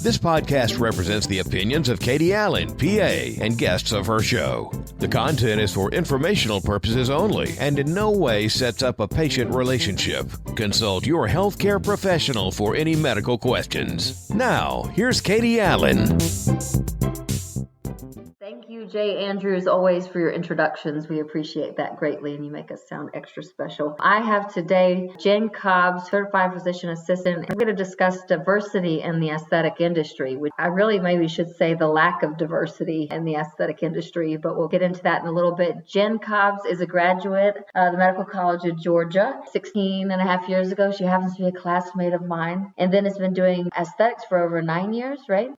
This podcast represents the opinions of Katie Allen, PA, and guests of her show. The content is for informational purposes only and in no way sets up a patient relationship. Consult your healthcare professional for any medical questions. Now, here's Katie Allen. Thank you, Jay Andrews, always for your introductions. We appreciate that greatly, and you make us sound extra special. I have today Jenn Cobbs, certified physician assistant. We're going to discuss diversity in the aesthetic industry, which I really maybe should say the lack of diversity in the aesthetic industry, but we'll get into that in a little bit. Jenn Cobbs is a graduate of the Medical College of Georgia. 16 and a half years ago, she happens to be a classmate of mine, and then has been doing aesthetics for over 9 years, right?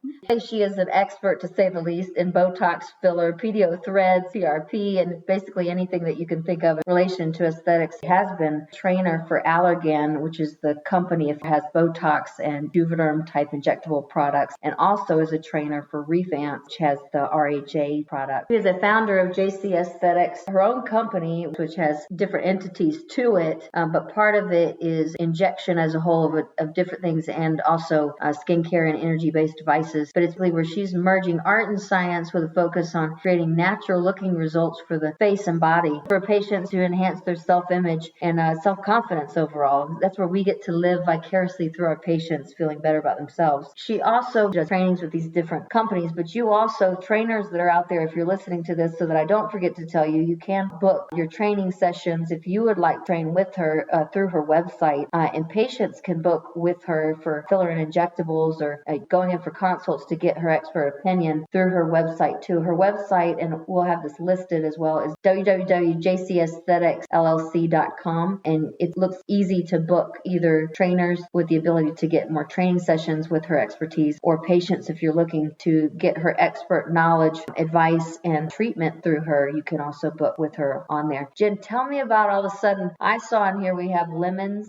She is an expert, to say the least, in Botox, filler, PDO thread, CRP, and basically anything that you can think of in relation to aesthetics. She has been trainer for Allergan, which is the company that has Botox and Juvederm type injectable products, and also is a trainer for Revance, which has the RHA product. She is a founder of JC Aesthetics, her own company, which has different entities to it, but part of it is injection as a whole of different things, and also skincare and energy-based devices. But it's really where she's merging art and science with a focus on creating natural looking results for the face and body for patients to enhance their self-image and self-confidence overall. That's where we get to live vicariously through our patients feeling better about themselves. She also does trainings with these different companies, but you also, trainers that are out there, if you're listening to this, so that I don't forget to tell you, you can book your training sessions if you would like to train with her through her website, and patients can book with her for filler and injectables or going in for consults to get her expert opinion through her website too. Her website, and we'll have this listed as well, is www.jcaestheticsllc.com, and it looks easy to book either trainers with the ability to get more training sessions with her expertise, or patients if you're looking to get her expert knowledge, advice, and treatment through her. You can also book with her on there. Jen, tell me about, all of a sudden I saw in here we have Lemon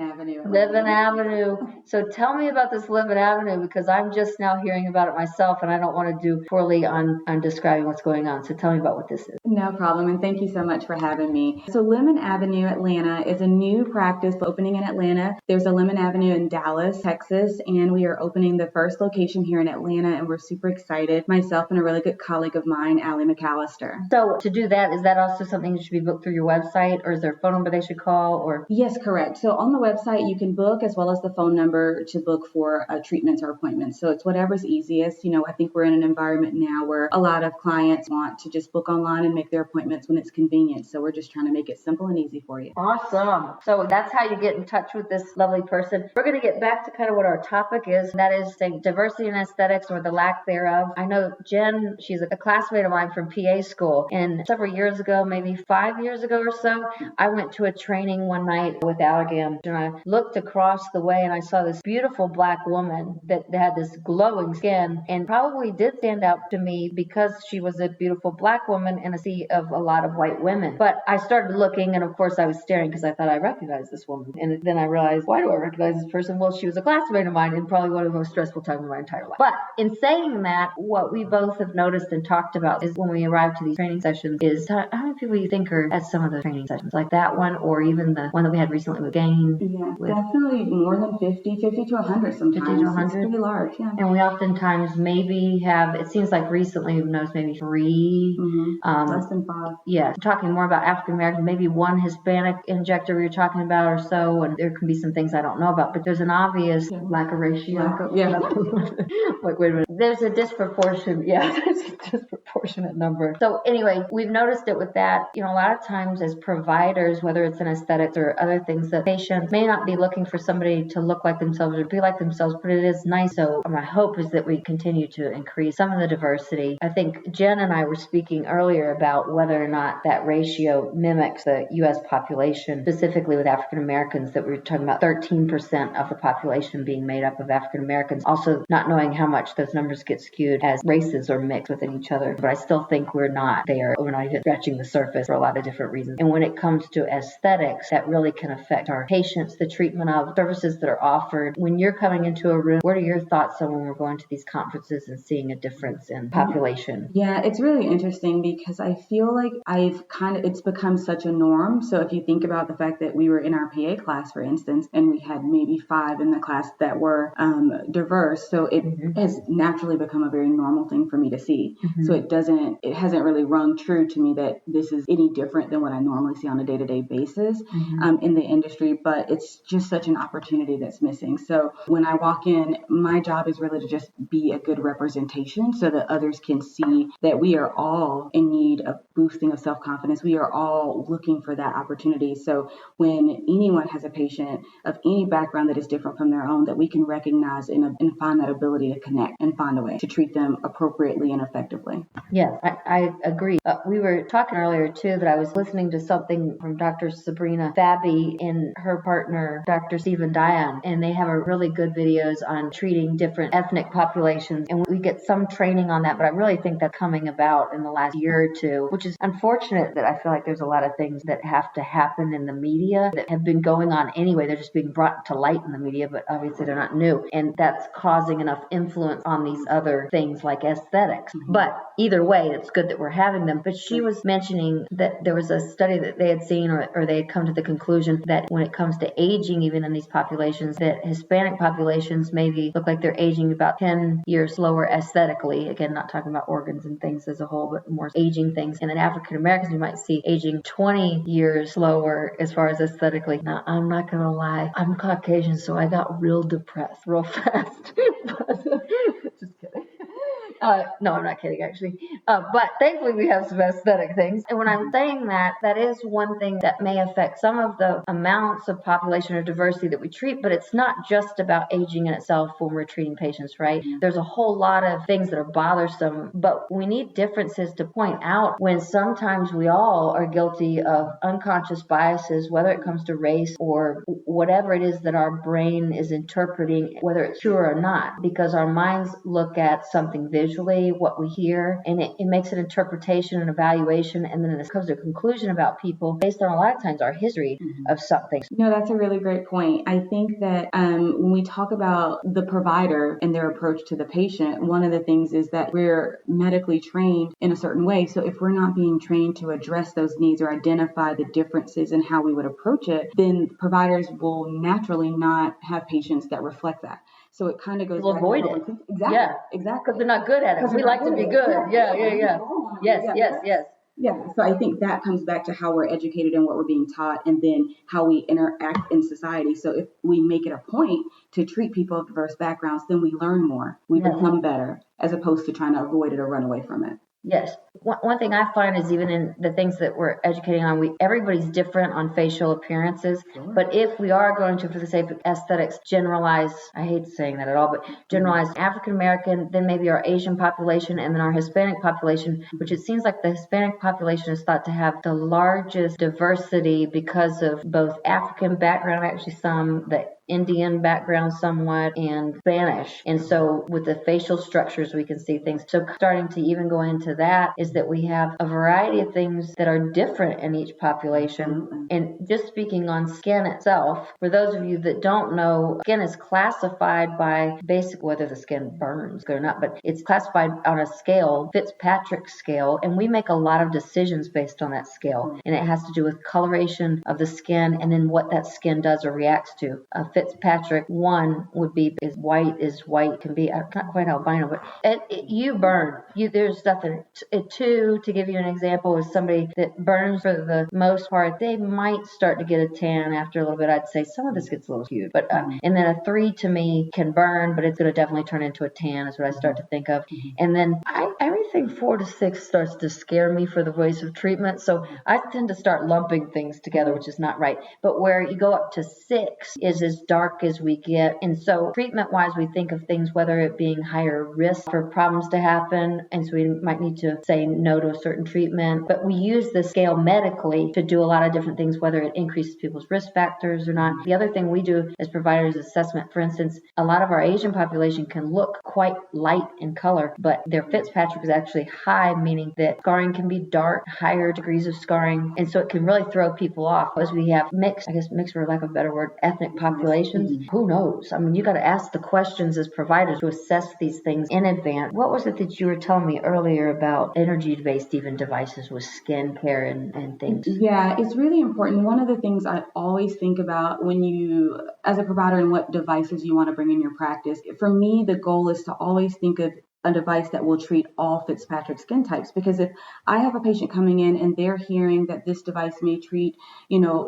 Avenue. So tell me about this Lemon Avenue, because I'm just now hearing about it myself, and I don't want to do poorly on describing what's going on. So tell me about what this is. No problem, and thank you so much for having me. So Lemon Avenue Atlanta is a new practice opening in Atlanta. There's a Lemon Avenue in Dallas, Texas, and we are opening the first location here in Atlanta, and we're super excited. Myself and a really good colleague of mine, Allie McAllister. So to do that, is that also something that should be booked through your website, or is there a phone number they should call? Or Yes, correct. So on the website, you can book, as well as the phone number to book for treatments or appointments. So it's whatever's easiest. I think we're in an environment now where a lot of clients want to just book online and make their appointments when it's convenient. So we're just trying to make it simple and easy for you. Awesome. So that's how you get in touch with this lovely person. We're going to get back to kind of what our topic is. And that is diversity in aesthetics, or the lack thereof. I know Jenn, she's a classmate of mine from PA school. And several years ago, maybe 5 years ago or so, I went to a training one night with Allergan, and I looked across the way and I saw this beautiful black woman that had this glowing skin, and probably did stand out to me because she was a beautiful black woman in a sea of a lot of white women. But I started looking, and of course I was staring because I thought I recognized this woman. And then I realized, why do I recognize this person? Well, she was a classmate of mine, and probably one of the most stressful times of my entire life. But in saying that, what we both have noticed and talked about is when we arrive to these training sessions is how many people you think are at some of the training sessions, like that one, or even the one that we had recently with Dayan. Yeah, definitely more than 50 to 100 sometimes. 50 to 100? It's pretty large, yeah. And we oftentimes maybe have, it seems like recently we've noticed maybe 3. Less than 5. Yeah, talking more about African American, maybe 1 Hispanic injector we were talking about or so, and there can be some things I don't know about, but there's an obvious lack of ratio. Yeah. Wait a minute. There's a disproportion. Yeah, there's a disproportionate number. So anyway, we've noticed it with that. A lot of times as providers, whether it's in aesthetics or other things, that patients may not be looking for somebody to look like themselves or be like themselves, but it is nice. So my hope is that we continue to increase some of the diversity. I think Jenn and I were speaking earlier about whether or not that ratio mimics the U.S. population, specifically with African Americans, that we were talking about 13% of the population being made up of African Americans. Also not knowing how much those numbers get skewed as races are mixed within each other. But I still think we're not even scratching the surface for a lot of different reasons. And when it comes to aesthetics, that really can affect our patients, the treatment of services that are offered. When you're coming into a room, what are your thoughts on when we're going to these conferences and seeing a difference in population? Yeah, it's really interesting because I feel like it's become such a norm. So if you think about the fact that we were in our PA class, for instance, and we had maybe 5 in the class that were diverse, so it has naturally become a very normal thing for me to see. So it hasn't really rung true to me that this is any different than what I normally see on a day-to-day basis in the industry, but it's just such an opportunity that's missing. So when I walk in, my job is really to just be a good representation so that others can see that we are all in need of boosting of self-confidence. We are all looking for that opportunity. So when anyone has a patient of any background that is different from their own, that we can recognize and find that ability to connect and find a way to treat them appropriately and effectively. Yes, I agree. We were talking earlier too that I was listening to something from Dr. Sabrina Fabi and her partner, Dr. Dayan, and they have a really good videos on treating different ethnic populations. And we get some training on that, but I really think that's coming about in the last year or two, which is unfortunate that I feel like there's a lot of things that have to happen in the media that have been going on anyway. They're just being brought to light in the media, but obviously they're not new. And that's causing enough influence on these other things like aesthetics. But either way, it's good that we're having them. But she was mentioning that there was a study that they had seen or they had come to the conclusion that when it comes to aging, even in these populations, that Hispanic populations maybe look like they're aging about 10 years slower aesthetically. Again, not talking about organs and things as a whole, but more aging things. And then African Americans, you might see aging 20 years slower as far as aesthetically. Now, I'm not going to lie. I'm Caucasian, so I got real depressed real fast. Just kidding. No, I'm not kidding, actually. But thankfully, we have some aesthetic things. And when I'm saying that, that is one thing that may affect some of the amounts of population or diversity that we treat, but it's not just about aging in itself when we're treating patients, right? There's a whole lot of things that are bothersome, but we need differences to point out when sometimes we all are guilty of unconscious biases, whether it comes to race or whatever it is that our brain is interpreting, whether it's true or not, because our minds look at something visually, what we hear, and it makes an interpretation and evaluation, and then it comes to a conclusion about people based on a lot of times our history of something. No, that's a really great point. I think that when we talk about the provider and their approach to the patient, one of the things is that we're medically trained in a certain way. So if we're not being trained to address those needs or identify the differences in how we would approach it, then providers will naturally not have patients that reflect that. So it kind of goes We'll back avoid to it. Exactly. Yeah. Exactly. Because they're not good at it. We like to be good. Yeah. Yes. Yeah, so I think that comes back to how we're educated and what we're being taught, and then how we interact in society. So if we make it a point to treat people of diverse backgrounds, then we learn more. We become better, as opposed to trying to avoid it or run away from it. Yes. One thing I find is even in the things that we're educating on, everybody's different on facial appearances. Sure. But if we are going to, for the sake of aesthetics, generalize, I hate saying that at all, but generalize African American, then maybe our Asian population, and then our Hispanic population, which it seems like the Hispanic population is thought to have the largest diversity because of both African background, actually some, the Indian background somewhat, and Spanish. And so with the facial structures, we can see things. So starting to even go into that is that we have a variety of things that are different in each population. And just speaking on skin itself, for those of you that don't know, skin is classified by basically whether the skin burns or not, but it's classified on a scale, Fitzpatrick scale, and we make a lot of decisions based on that scale. And it has to do with coloration of the skin and then what that skin does or reacts to. Fitzpatrick 1 would be as white can be. I'm not quite albino, but you burn. There's nothing. 2, to give you an example, is somebody that burns for the most part. They might start to get a tan after a little bit. I'd say some of this gets a little skewed, but and then a 3 to me can burn, but it's going to definitely turn into a tan. Is what I start to think of. And then everything 4 to 6 starts to scare me for the voice of treatment. So I tend to start lumping things together, which is not right. But where you go up to 6 is as dark as we get. And so treatment-wise, we think of things, whether it being higher risk for problems to happen, and so we might need to say no to a certain treatment. But we use the scale medically to do a lot of different things, whether it increases people's risk factors or not. The other thing we do as providers is assessment. For instance, a lot of our Asian population can look quite light in color, but their Fitzpatrick is actually high, meaning that scarring can be dark, higher degrees of scarring. And so it can really throw people off as we have mixed for lack of a better word, ethnic population populations? Who knows? I mean, you got to ask the questions as providers to assess these things in advance. What was it that you were telling me earlier about energy-based even devices with skin care and things? Yeah, it's really important. One of the things I always think about when you, as a provider, and what devices you want to bring in your practice, for me, the goal is to always think of a device that will treat all Fitzpatrick skin types. Because if I have a patient coming in and they're hearing that this device may treat,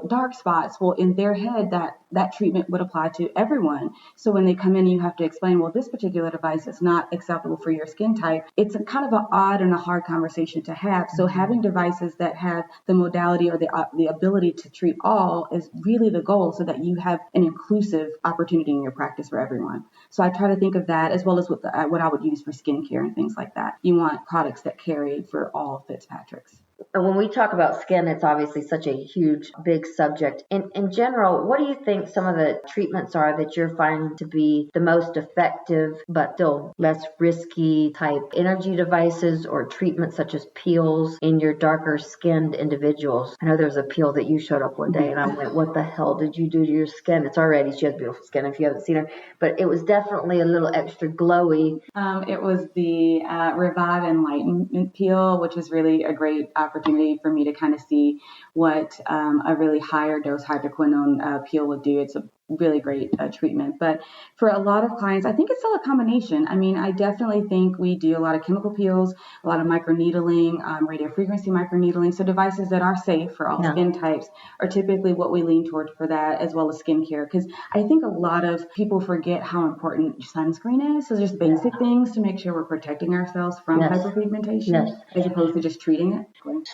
dark spots, well, in their head, that treatment would apply to everyone. So when they come in, you have to explain, well, this particular device is not acceptable for your skin type. It's a kind of an odd and a hard conversation to have. So having devices that have the modality or the ability to treat all is really the goal, so that you have an inclusive opportunity in your practice for everyone. So I try to think of that, as well as what I would use for skincare and things like that. You want products that carry for all Fitzpatricks. When we talk about skin, it's obviously such a huge, big subject. In general, what do you think some of the treatments are that you're finding to be the most effective, but still less risky type energy devices or treatments such as peels in your darker skinned individuals? I know there was a peel that you showed up one day and I went, what the hell did you do to your skin? She has beautiful skin if you haven't seen her, but it was definitely a little extra glowy. It was the Revive Enlightenment peel, which is really a great opportunity for me to kind of see what a really higher dose hydroquinone peel would do. It's a really great treatment. But for a lot of clients, I think it's still a combination. I mean, I definitely think we do a lot of chemical peels, a lot of microneedling, radiofrequency microneedling. So devices that are safe for all skin types are typically what we lean toward for that, as well as skincare. Because I think a lot of people forget how important sunscreen is. So just basic things to make sure we're protecting ourselves from hyperpigmentation as opposed to just treating it.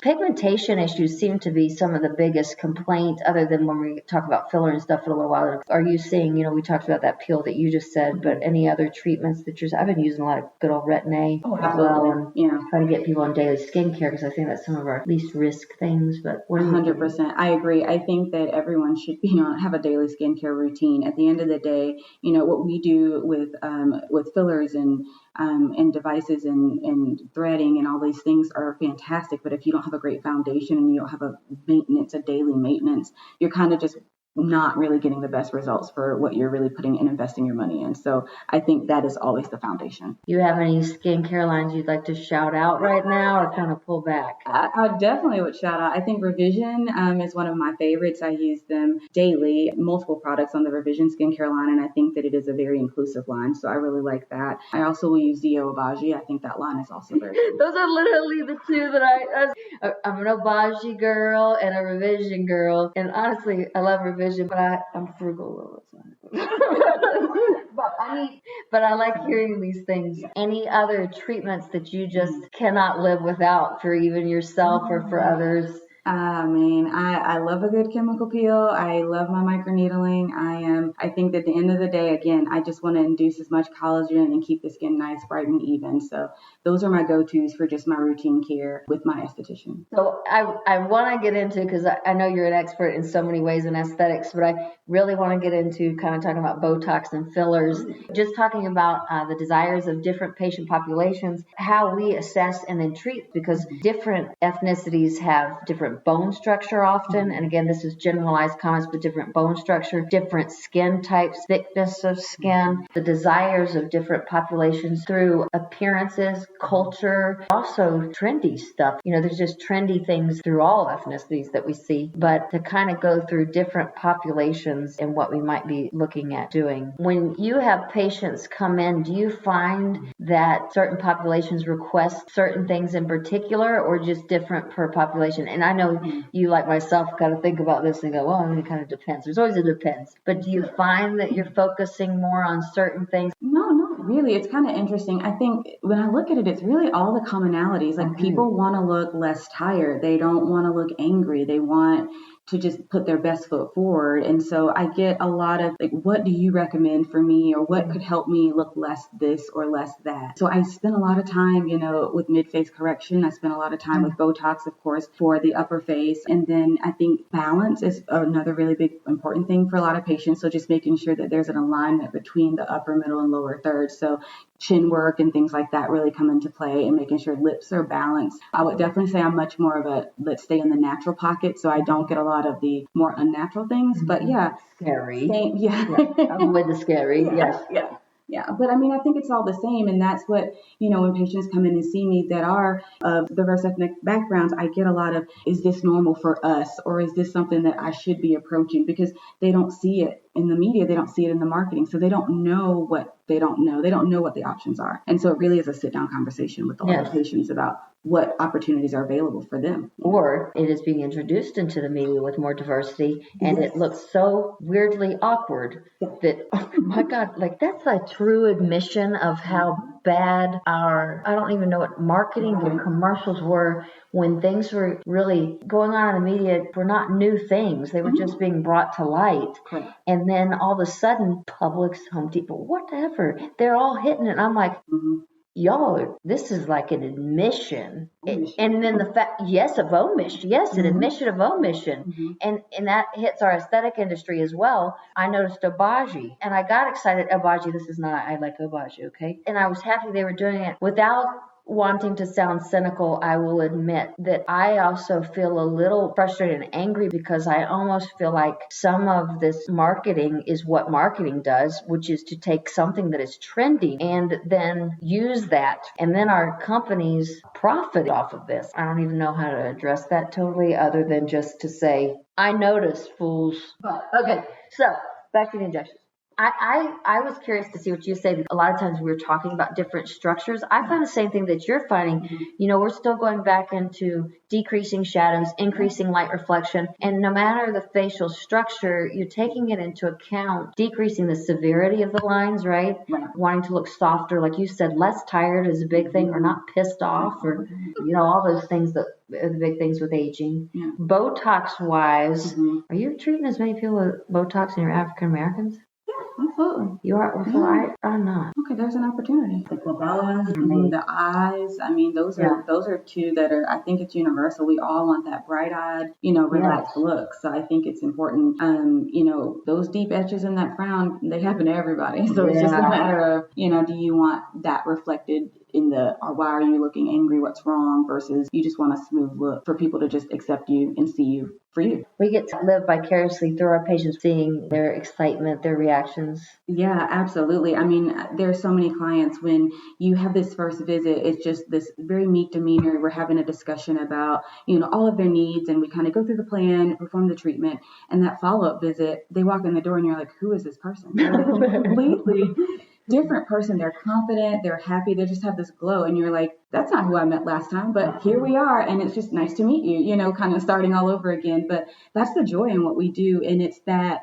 Pigmentation issues seem to be some of the biggest complaints, other than when we talk about filler and stuff for a little while. Are you seeing, we talked about that peel that you just said, but any other treatments that I've been using a lot of good old Retin-A as well, and trying to get people on daily skincare, because I think that's some of our least risk things. But 100%, I agree. I think that everyone should be have a daily skincare routine. At the end of the day, what we do with fillers and devices and threading and all these things are fantastic. But if you don't have a great foundation and you don't have a daily maintenance, you're kind of just not really getting the best results for what you're really putting and investing your money in. So I think that is always the foundation. You have any skincare lines you'd like to shout out right now, or kind of pull back? I definitely would shout out. I think Revision is one of my favorites. I use them daily, multiple products on the Revision skincare line, and I think that it is a very inclusive line. So I really like that. I also will use Zio Obagi. I think that line is also very good. Those are literally the two that I'm an Obagi girl and a Revision girl. And honestly, I love Revision, but I'm frugal all the time. But I like hearing these things. Any other treatments that you just cannot live without for even yourself or for others? I love a good chemical peel. I love my microneedling. I think that at the end of the day, again, I just want to induce as much collagen and keep the skin nice, bright, and even. So those are my go-tos for just my routine care with my esthetician. So I want to get into, because I know you're an expert in so many ways in aesthetics, but I really want to get into kind of talking about Botox and fillers, just talking about the desires of different patient populations, how we assess and then treat, because different ethnicities have different bone structure often. And again, this is generalized comments, but different bone structure, different skin types, thickness of skin, the desires of different populations through appearances, culture, also trendy stuff. There's just trendy things through all ethnicities that we see, but to kind of go through different populations and what we might be looking at doing. When you have patients come in, do you find that certain populations request certain things in particular, or just different per population? And I know you, like myself, kind of think about this and go, well, it kind of depends. There's always a depends. But do you find that you're focusing more on certain things? No, not really. It's kind of interesting. I think when I look at it, it's really all the commonalities. Like people want to look less tired. They don't want to look angry. They want to just put their best foot forward. And so I get a lot of like, what do you recommend for me, or what could help me look less this or less that? So I spend a lot of time, with mid-face correction. I spend a lot of time with Botox, of course, for the upper face. And then I think balance is another really big important thing for a lot of patients. So just making sure that there's an alignment between the upper, middle, and lower thirds. So chin work and things like that really come into play, and making sure lips are balanced. I would definitely say I'm much more of a let's stay in the natural pocket, so I don't get a lot lot of the more unnatural things. But yeah, Scary. same, yeah. Avoid the scary. Yes. Yeah. But I mean, I think it's all the same. And that's what, when patients come in and see me that are of diverse ethnic backgrounds, I get a lot of, is this normal for us? Or is this something that I should be approaching? Because they don't see it in the media. They don't see it in the marketing. So they don't know what they don't know. They don't know what the options are. And so it really is a sit down conversation with all the patients about what opportunities are available for them. Or it is being introduced into the media with more diversity, and it looks so weirdly awkward that, oh my God, like that's a true admission of how bad I don't even know what marketing or commercials were when things were really going on in the media were not new things. They were just being brought to light. Correct. And then all of a sudden, Publix, Home Depot, whatever, they're all hitting it. And I'm like, y'all, this is like an admission. And then the fact, of omission. Yes, an admission of omission. And that hits our aesthetic industry as well. I noticed Obagi, and I got excited. Obagi, I like Obagi, okay? And I was happy they were doing it without wanting to sound cynical. I will admit that I also feel a little frustrated and angry because I almost feel like some of this marketing is what marketing does, which is to take something that is trending and then use that. And then our companies profit off of this. I don't even know how to address that totally other than just to say, I noticed, fools. Okay, so back to the injections. I was curious to see what you say. A lot of times we're talking about different structures. I find the same thing that you're finding. We're still going back into decreasing shadows, increasing light reflection. And no matter the facial structure, you're taking it into account, decreasing the severity of the lines, right? Wanting to look softer. Like you said, less tired is a big thing, or not pissed off, or, all those things that are the big things with aging. Botox wise, are you treating as many people with Botox in your African Americans? Absolutely. You are? I'm not. Okay, there's an opportunity. The glabellas, the eyes. I mean, those are two that are, I think it's universal. We all want that bright-eyed, relaxed look. So I think it's important. Those deep etches in that frown, they happen to everybody. So it's just a matter of, do you want that reflected or why are you looking angry? What's wrong? Versus you just want a smooth look for people to just accept you and see you for you. We get to live vicariously through our patients, seeing their excitement, their reactions. Yeah, absolutely. I mean, there's so many clients when you have this first visit, it's just this very meek demeanor. We're having a discussion about, all of their needs, and we kind of go through the plan, perform the treatment, and that follow-up visit, they walk in the door and you're like, who is this person? They're like completely different person. They're confident, they're happy, they just have this glow, and you're like, that's not who I met last time, but here we are, and it's just nice to meet you, kind of starting all over again. But that's the joy in what we do, and it's that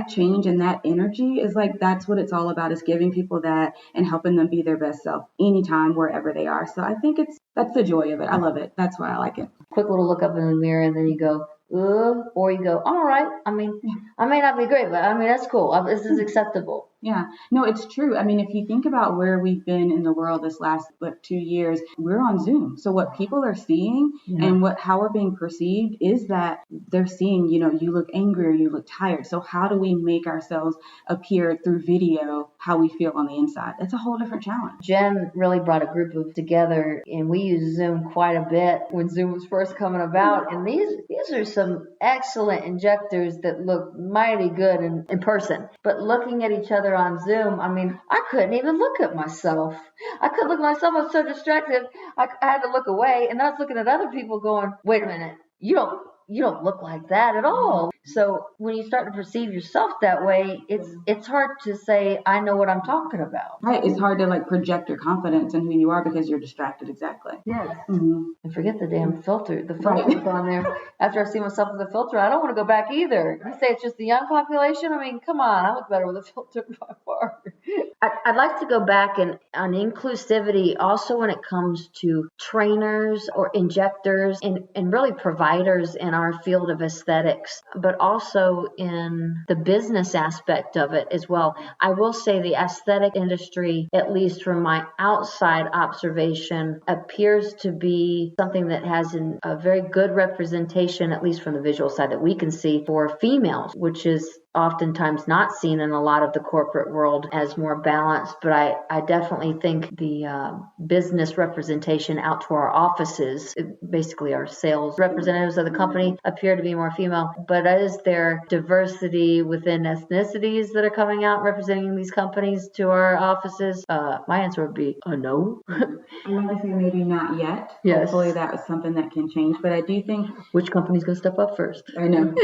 change and that energy is like, that's what it's all about, is giving people that and helping them be their best self anytime, wherever they are. So I think that's the joy of it. I love it. That's why I like it. Quick little look up in the mirror, and then you go, or you go, all right. I mean, I may not be great, but I mean, that's cool. This is acceptable. Yeah, no, it's true. I mean, if you think about where we've been in the world this last 2 years, we're on Zoom. So what people are seeing and how we're being perceived is that they're seeing, you look angry or you look tired. So how do we make ourselves appear through video how we feel on the inside? That's a whole different challenge. Jen really brought a group of together, and we used Zoom quite a bit when Zoom was first coming about. And these are some excellent injectors that look mighty good in person. But looking at each other on Zoom, I mean, I couldn't even look at myself. I couldn't look at myself. I was so distracted. I had to look away, and I was looking at other people going, wait a minute, you don't look like that at all. So when you start to perceive yourself that way, it's hard to say, I know what I'm talking about. Right. It's hard to project your confidence in who you are because you're distracted. Exactly. Yes. And forget the damn filter. The filter's on there. After I see myself with the filter, I don't want to go back either. You say it's just the young population? I mean, come on. I look better with a filter by far. I'd like to go back on inclusivity also when it comes to trainers or injectors and really providers in our field of aesthetics, but also in the business aspect of it as well. I will say the aesthetic industry, at least from my outside observation, appears to be something that has a very good representation, at least from the visual side that we can see, for females, which is oftentimes not seen in a lot of the corporate world as more balanced, but I definitely think the business representation out to our offices, basically our sales representatives of the company, appear to be more female. But is there diversity within ethnicities that are coming out representing these companies to our offices? My answer would be no. I'm going to say maybe not yet. Yes. Hopefully that was something that can change. But I do think... Which company's going to step up first? I know.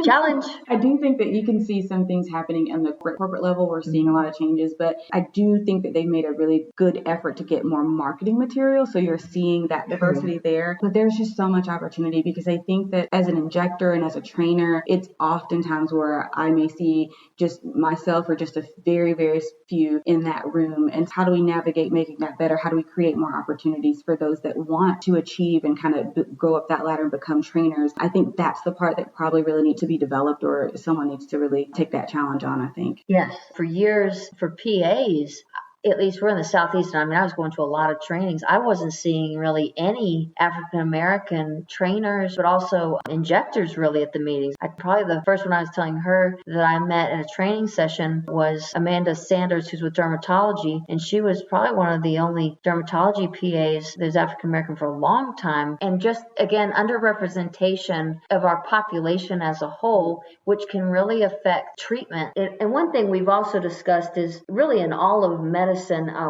Challenge. I do think that you can see some things happening on the corporate level. We're seeing a lot of changes, but I do think that they've made a really good effort to get more marketing material. So you're seeing that diversity there. But there's just so much opportunity, because I think that as an injector and as a trainer, it's oftentimes where I may see just myself or just a very, very few in that room. And how do we navigate making that better? How do we create more opportunities for those that want to achieve and kind of go up that ladder and become trainers? I think that's the part that probably really needs to be developed, or someone needs to really take that challenge on, I think. Yes. For years, for PAs, at least we're in the Southeast, and I mean, I was going to a lot of trainings. I wasn't seeing really any African-American trainers, but also injectors really at the meetings. Probably the first one I was telling her that I met in a training session was Amanda Sanders, who's with Dermatology, and she was probably one of the only dermatology PAs that was African-American for a long time. And just, again, underrepresentation of our population as a whole, which can really affect treatment. And one thing we've also discussed is really in all of medicine,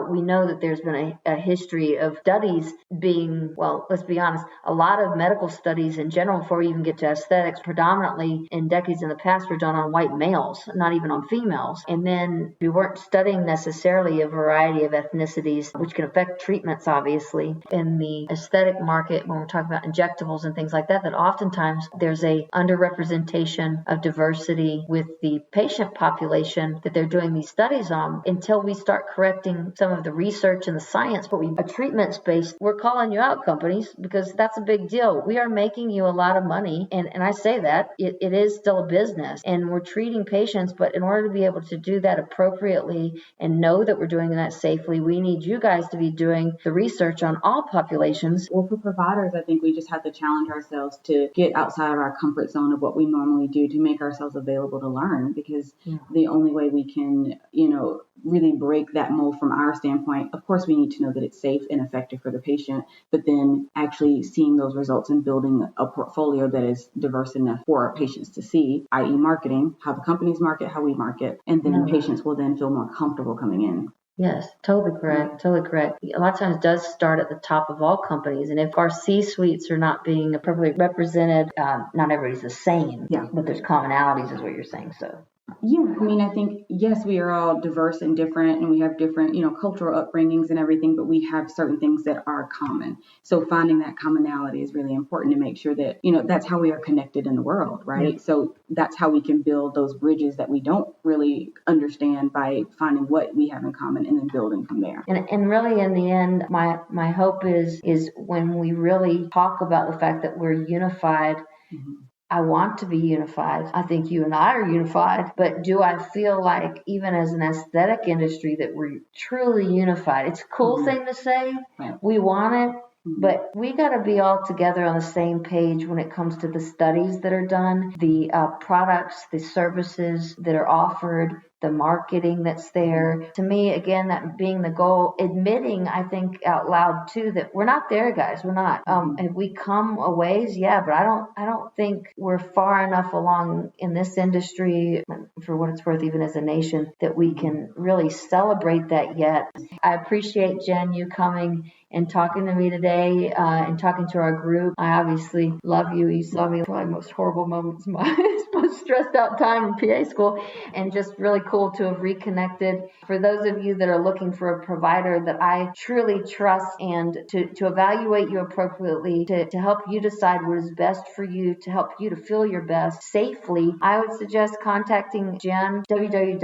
we know that there's been a history of studies being, well, let's be honest, a lot of medical studies in general, before we even get to aesthetics, predominantly in decades in the past were done on white males, not even on females. And then we weren't studying necessarily a variety of ethnicities, which can affect treatments, obviously. In the aesthetic market, when we're talking about injectables and things like that, that oftentimes there's a underrepresentation of diversity with the patient population that they're doing these studies on, until we start correcting some of the research and the science. But a treatment space, we're calling you out, companies, because that's a big deal. We are making you a lot of money. And I say that it is still a business, and we're treating patients. But in order to be able to do that appropriately and know that we're doing that safely, we need you guys to be doing the research on all populations. Well, for providers, I think we just have to challenge ourselves to get outside of our comfort zone of what we normally do to make ourselves available to learn, because the only way we can, really break that mold from our standpoint, of course, we need to know that it's safe and effective for the patient, but then actually seeing those results and building a portfolio that is diverse enough for our patients to see, i.e. marketing, how the companies market, how we market, and then patients will then feel more comfortable coming in. Yes, totally correct. Totally correct. A lot of times it does start at the top of all companies. And if our C-suites are not being appropriately represented, not everybody's the same, but there's commonalities is what you're saying. So. Yeah, I mean, I think, yes, we are all diverse and different, and we have different, cultural upbringings and everything, but we have certain things that are common. So finding that commonality is really important to make sure that, that's how we are connected in the world, right? So that's how we can build those bridges that we don't really understand, by finding what we have in common and then building from there. And really, in the end, my hope is when we really talk about the fact that we're unified. I want to be unified. I think you and I are unified, but do I feel like even as an aesthetic industry that we're truly unified? It's a cool thing to say. We want it, but we got to be all together on the same page when it comes to the studies that are done, the products, the services that are offered, the marketing that's there. To me, again, that being the goal, admitting, I think out loud too, that we're not there, guys. We're not. Have we come a ways? Yeah, but I don't think we're far enough along in this industry, for what it's worth, even as a nation, that we can really celebrate that yet. I appreciate, Jenn, you coming and talking to me today, and talking to our group. I obviously love you. You saw me probably the most horrible moments of my most stressed out time in PA school, and just really cool to have reconnected. For those of you that are looking for a provider that I truly trust, and to evaluate you appropriately, to help you decide what is best for you, to help you to feel your best safely, I would suggest contacting Jenn, www.JC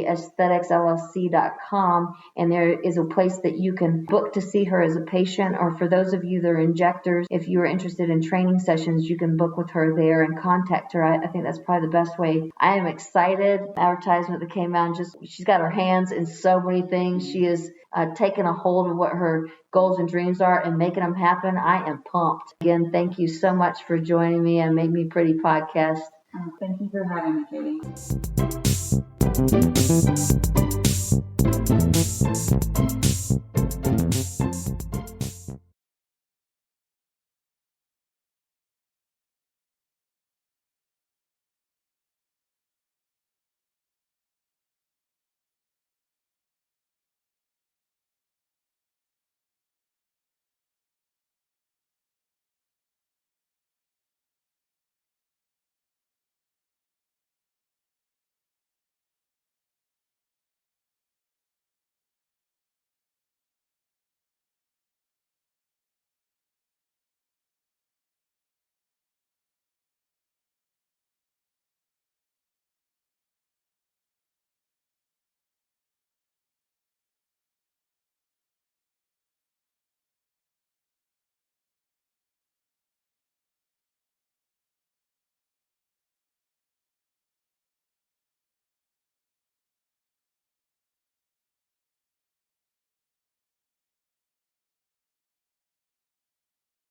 Aesthetics LLC.com, and there is a place that you can book to see her as a patient, or for those of you that are injectors, if you are interested in training sessions, you can book with her there and contact her. I think that's probably the best way. I am excited. Advertisement that came out, she's got her hands in so many things. She is taking a hold of what her goals and dreams are and making them happen. I am pumped. Again, thank you so much for joining me on Make Me Pretty podcast. Thank you for having me, Katie.